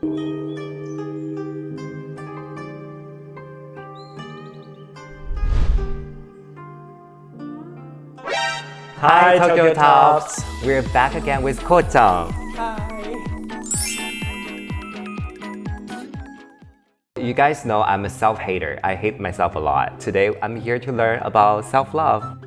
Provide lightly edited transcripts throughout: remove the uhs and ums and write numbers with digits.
Hi, Tokyo Tops! We're back again with Kodo. Hi. You guys know I'm a self-hater. I hate myself a lot. Today, I'm here to learn about self-love.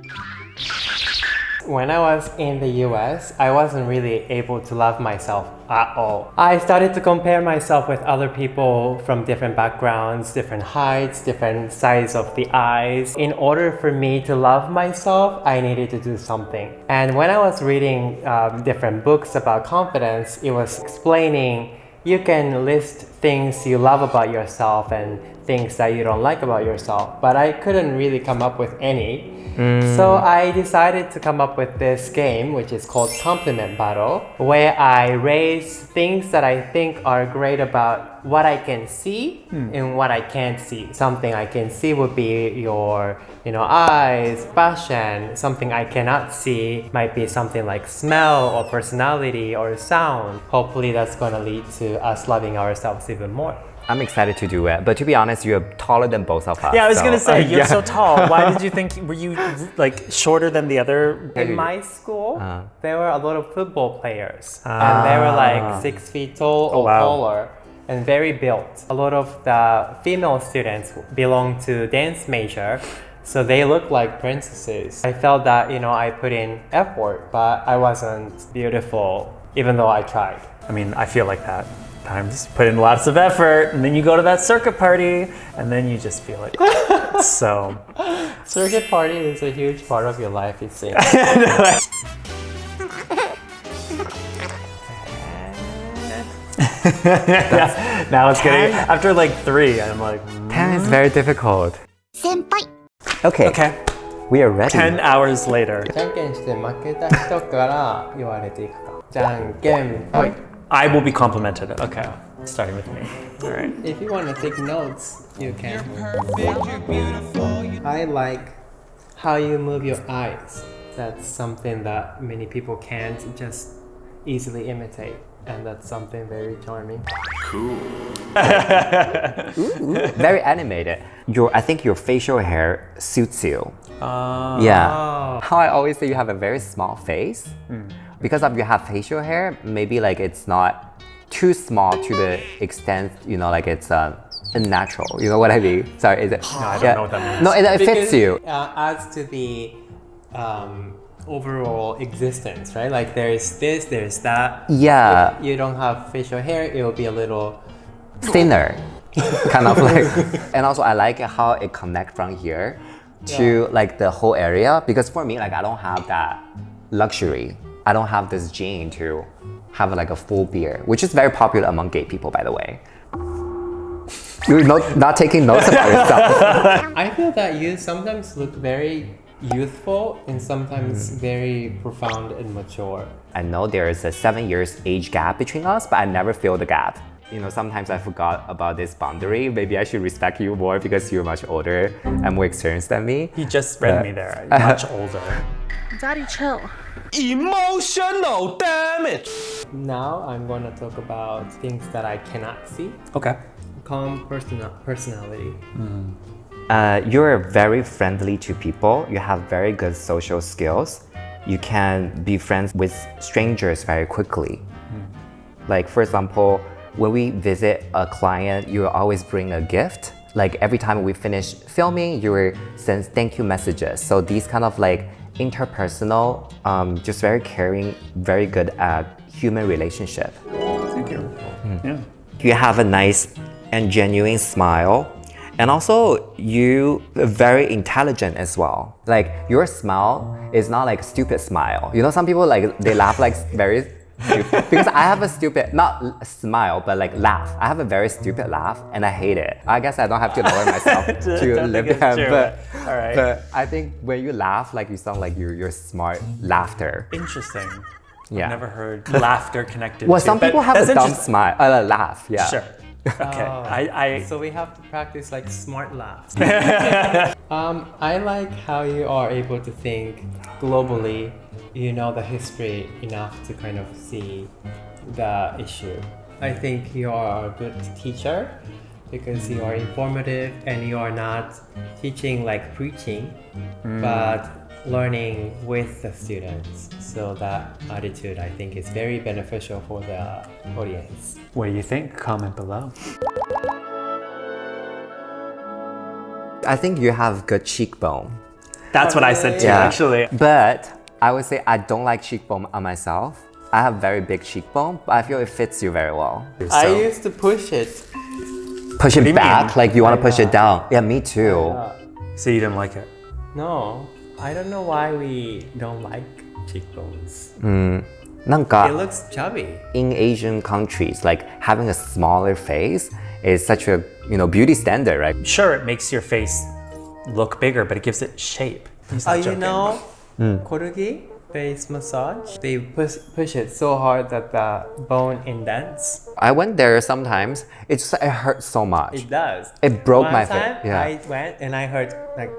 When I was in the US, I wasn't really able to love myself at all. I started to compare myself with other people from different backgrounds, different heights, different size of the eyes. In order for me to love myself, I needed to do something. And when I was reading different books about confidence, it was explaining you can list things you love about yourself and things that you don't like about yourself, but I couldn't really come up with any. So I decided to come up with this game, which is called Compliment Battle, where I raise things that I think are great about what I can see and what I can't see. Something I can see would be your eyes, fashion. Something I cannot see might be something like smell or personality or sound. Hopefully that's going to lead to us loving ourselves even more. I'm excited to do it, but to be honest, you're taller than both of us. Yeah, I was gonna say, you're yeah. so tall. Why did you think, were you like shorter than the other? In my school, there were a lot of football players, and they were like 6 feet tall or taller and very built. A lot of the female students belong to dance major, so they look like princesses. I felt that, I put in effort, but I wasn't beautiful, even though I tried. I mean, I feel like that. Times put in lots of effort, and then you go to that circuit party, and then you just feel it. So, circuit party is a huge part of your life, it seems. now it's getting, after like 3, I'm like, 10 is very difficult. Senpai. Okay, we are ready. 10 hours later. じゃんけんして負けた人から言われていくか。じゃんけんぽい。I will be complimented. Okay, starting with me. All right. If you want to take notes, you can. I like how you move your eyes. That's something that many people can't just easily imitate. And that's something very charming. Ooh, very animated. I think your facial hair suits you. Yeah. How I always say you have a very small face. Because of you have facial hair, maybe like it's not too small to the extent, like it's unnatural. You know what I mean? Sorry, is it? No, I don't know what that means. No, it fits you. Adds to the overall existence, right? Like there's this, there's that. Yeah. If you don't have facial hair, it will be a little thinner. Kind of like. And also I like how it connects from here to like the whole area. Because for me, like I don't have that luxury. I don't have this gene to have like a full beard, which is very popular among gay people, by the way. You're not taking notes about yourself. I feel that you sometimes look very youthful and sometimes very profound and mature. I know there is a 7 years age gap between us, but I never feel the gap. Sometimes I forgot about this boundary. Maybe I should respect you more because you're much older and more experienced than me. You just read me there. You're much older. Daddy, chill. Emotional damage. Now I'm going to talk about things that I cannot see. Okay. Calm personality. You're very friendly to people. You have very good social skills. You can be friends with strangers very quickly. Like for example, when we visit a client, you always bring a gift. Like every time we finish filming, you will send thank you messages. So these kind of like interpersonal, just very caring, very good at human relationship. Thank you. Yeah. You have a nice and genuine smile. And also, you are very intelligent as well. Like your smile is not like a stupid smile. Some people like they laugh like very stupid. Because I have a stupid, not smile, but like laugh. I have a very stupid laugh and I hate it. I guess I don't have to lower myself to live there. All right. But I think when you laugh, like you sound like you're smart laughter. Interesting. Yeah. I've never heard laughter connected Well, to, some people have that's a dumb smile, laugh. Yeah. Sure. Okay. So we have to practice like smart laughs. I like how you are able to think globally. The history enough to kind of see the issue. I think you are a good teacher because you are informative and you are not teaching like preaching, but learning with the students. So that attitude, I think, is very beneficial for the audience. What do you think? Comment below. I think you have good cheekbone. That's what I said too, Yeah. actually. But I would say I don't like cheekbone on myself. I have very big cheekbone, but I feel it fits you very well. I used to push it. Push do it you back, mean? like you want to push it down. Yeah, me too. So you didn't like it? No, I don't know why we don't like cheekbones. なんか It looks chubby. in Asian countries, like having a smaller face is such a beauty standard, right? Sure, it makes your face look bigger, but it gives it shape. He's not You joking. know, Korugi face massage, they push it so hard that the bone indents. I went there sometimes. It hurt so much. It does. It broke One my time, face. Yeah. I went and I heard like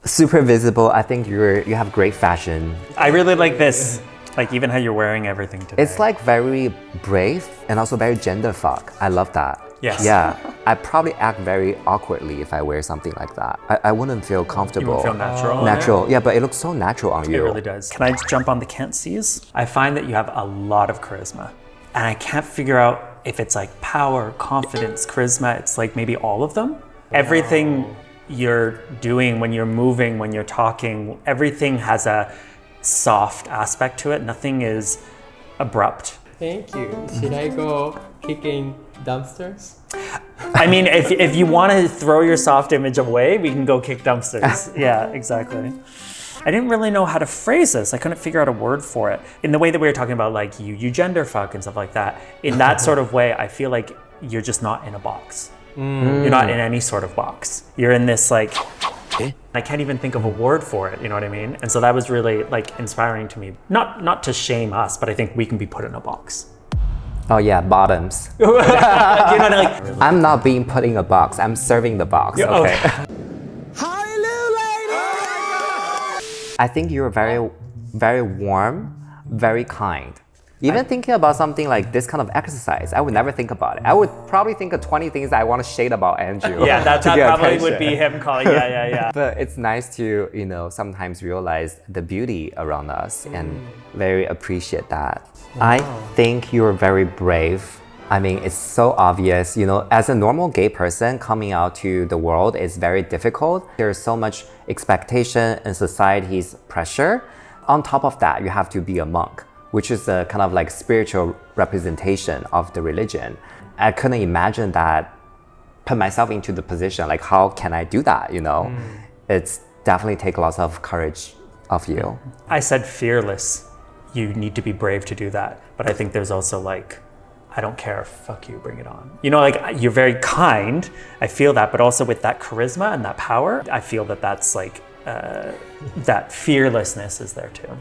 Super visible. I think you have great fashion. I really like this. Like even how you're wearing everything today. It's like very brave and also very gender fuck. I love that. Yes. Yeah. I probably act very awkwardly if I wear something like that. I wouldn't feel you comfortable. won't feel natural. Natural. Yeah, but it looks so natural on It you. really does. Can I just jump on the can't sees? I find that you have a lot of charisma. And I can't figure out if it's like power, confidence, charisma. It's like maybe all of them. Everything you're doing, when you're moving, when you're talking, everything has a soft aspect to it. Nothing is abrupt. thank you. Should I go kicking dumpsters? I mean, if you want to throw your soft image away, we can go kick dumpsters. Yeah, exactly. I didn't really know how to phrase this. I couldn't figure out a word for it. In the way that we were talking about like you gender fuck and stuff like that. In that sort of way, I feel like you're just not in a box. You're not in any sort of box. You're in this like, I can't even think of a word for it, you know what I mean? And so that was really like inspiring to me. Not to shame us, but I think we can be put in a box. Oh yeah, bottoms. You know what I mean? Like, I'm not being put in a box. I'm serving the box. Yeah, Okay. Hallelujah! I think you're very, very warm, very kind. Even thinking about something like this kind of exercise, I would never think about it. I would probably think of 20 things I want to shade about Andrew. yeah, that to get probably would attention. be him calling. Yeah. But it's nice to, sometimes realize the beauty around us and very appreciate that. I think you're very brave. I mean, it's so obvious, as a normal gay person coming out to the world is very difficult. There's so much expectation and society's pressure. On top of that, you have to be a monk, which is a kind of like spiritual representation of the religion. I couldn't imagine that, put myself into the position, like how can I do that, It's definitely take lots of courage of you. I said fearless. You need to be brave to do that. But I think there's also like, I don't care, fuck you, bring it on. Like you're very kind, I feel that, but also with that charisma and that power, I feel that that's like, that fearlessness is there too.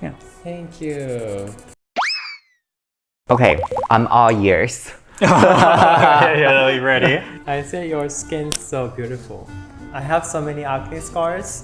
Yeah. Thank you. Okay, I'm all ears. Yeah, you ready? I say your skin's so beautiful. I have so many acne scars,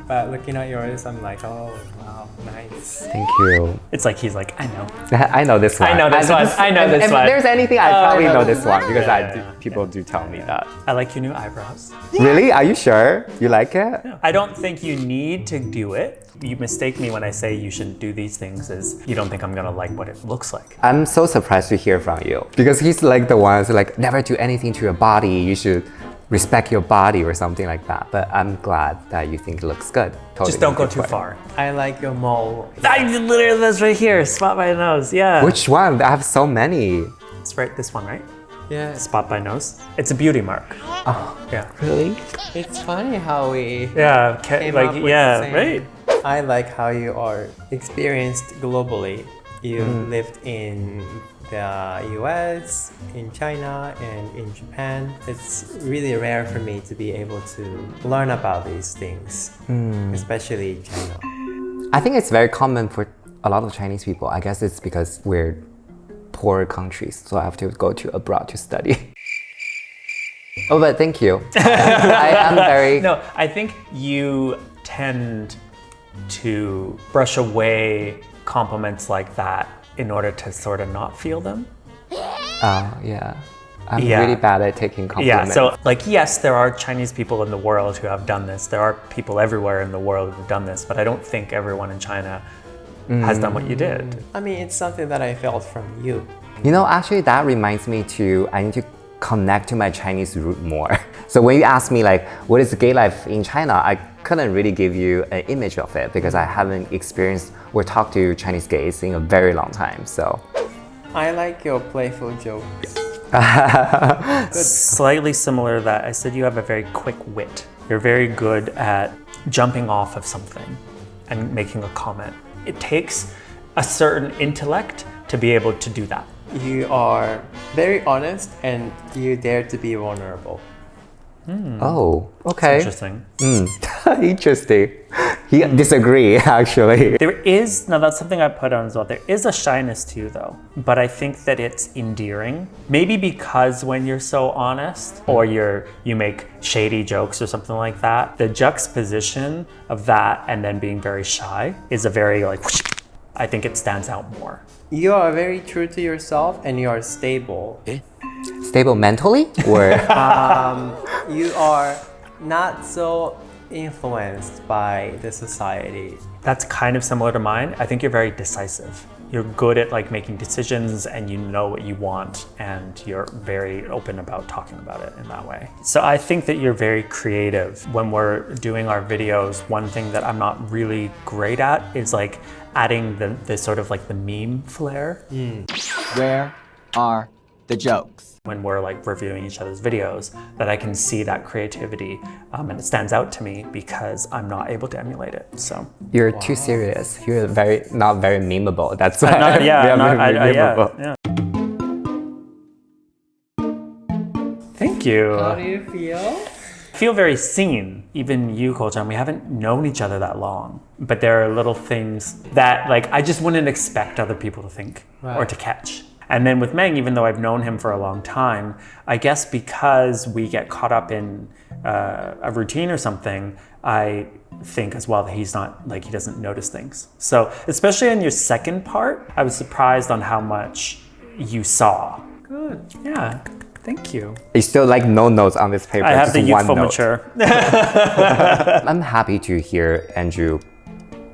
but looking at yours, I'm like, oh, wow, nice. Thank you. It's like, he's like, I know. I know this one. I know this one. I know this if one. there's anything, I probably know this one because Yeah. people do tell me that. I like your new eyebrows. Really? Are you sure? You like it? I don't think you need to do it. You mistake me when I say you shouldn't do these things is you don't think I'm gonna like what it looks like. I'm so surprised to hear from you because he's like the ones like never do anything to your body. You should respect your body or something like that. But I'm glad that you think it looks good. Totally Just don't go too different. far. I like your mole. I literally, that's right here, spot by nose, yeah. Which one? I have so many. It's right, this one, right? Yeah, Spot by nose. It's a beauty mark. Oh, Yeah. really? it's funny how we Yeah, came up with the yeah, same. right? I like how you are experienced globally. You lived in the US, in China, and in Japan. It's really rare for me to be able to learn about these things, especially China. I think it's very common for a lot of Chinese people. I guess it's because we're poor countries, so I have to go to abroad to study. Oh, but thank you. I am very... No, I think you tend to brush away compliments like that in order to sort of not feel them. Yeah. I'm Yeah. really bad at taking Yeah, compliments. so like, yes, there are Chinese people in the world who have done this. There are people everywhere in the world who've done this, but I don't think everyone in China has done what you did. I mean, it's something that I felt from you. You know, actually that reminds me I need to connect to my Chinese root more. So when you ask me like, what is gay life in China? I couldn't really give you an image of it because I haven't experienced or talked to Chinese gays in a very long time, so. I like your playful jokes. Slightly similar to that, I said you have a very quick wit. You're very good at jumping off of something and making a comment. It takes a certain intellect to be able to do that. You are very honest and you dare to be vulnerable. Oh, okay. Interesting. Interesting. He disagree, actually. There is, now that's something I put on as well, there is a shyness to you though, but I think that it's endearing. Maybe because when you're so honest or you make shady jokes or something like that, the juxtaposition of that and then being very shy is a very like, whoosh, I think it stands out more. You are very true to yourself and you are stable. Stable mentally? Or You are not so influenced by the society. That's kind of similar to mine. I think you're very decisive. You're good at like making decisions and you know what you want and you're very open about talking about it in that way. So I think that you're very creative. When we're doing our videos, one thing that I'm not really great at is like adding the sort of like the meme flair. Where are the jokes? When we're like reviewing each other's videos, that I can see that creativity and it stands out to me because I'm not able to emulate it. So you're too serious. You're not very memeable. That's why. Yeah. Thank you. How do you feel? I feel very seen. Even you, Ko-chan, we haven't known each other that long, but there are little things that like I just wouldn't expect other people to think or to catch. And then with Meng, even though I've known him for a long time, I guess because we get caught up in a routine or something, I think as well that he's not, like he doesn't notice things. So especially in your second part, I was surprised on how much you saw. Good. Yeah, thank you. You still like no notes on this paper. I have just the youthful one note. mature. I'm happy to hear Andrew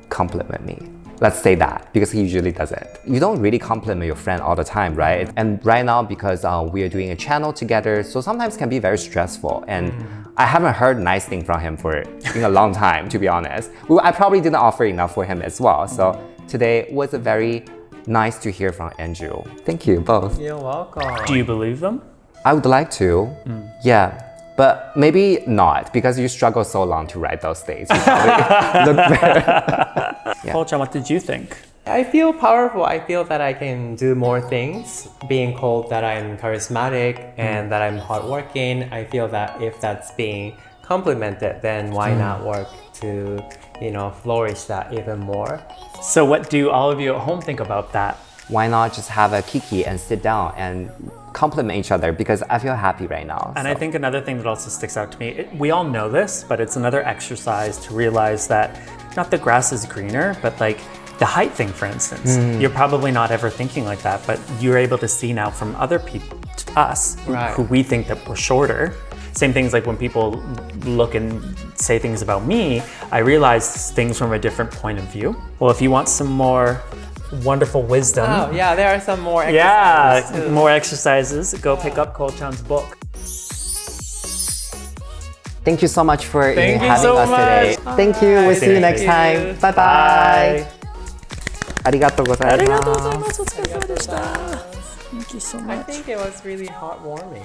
compliment me. Let's say that, because he usually does it. You don't really compliment your friend all the time, right? And right now, because we are doing a channel together, so sometimes can be very stressful. And I haven't heard nice thing from him in a long time, to be honest. I probably didn't offer enough for him as well. So today was a very nice to hear from Andrew. Thank you both. You're welcome. Do you believe them? I would like to, yeah. But maybe not, because you struggle so long to write those things. You probably look better. Ko-chan, what did you think? I feel powerful. I feel that I can do more things. Being told that I'm charismatic and that I'm hardworking, I feel that if that's being complimented, then why not work to, flourish that even more? So what do all of you at home think about that? Why not just have a kiki and sit down and compliment each other, because I feel happy right now. And I think another thing that also sticks out to me, we all know this, but it's another exercise to realize that not the grass is greener, but like the height thing, for instance. You're probably not ever thinking like that, but you're able to see now from other people, us, who we think that we're shorter. Same things like when people look and say things about me, I realize things from a different point of view. Well, if you want some more wonderful wisdom. Oh, yeah, there are some more exercises. Yeah, more exercises. Go pick up Ko-chan's book. Thank you so much for Thank you having so us today. much. Thank you. We'll see you next you. time. Bye bye. Bye. ありがとうございます。 ありがとうございます。お疲れ様でした。Thank you so I much. think it was really heartwarming.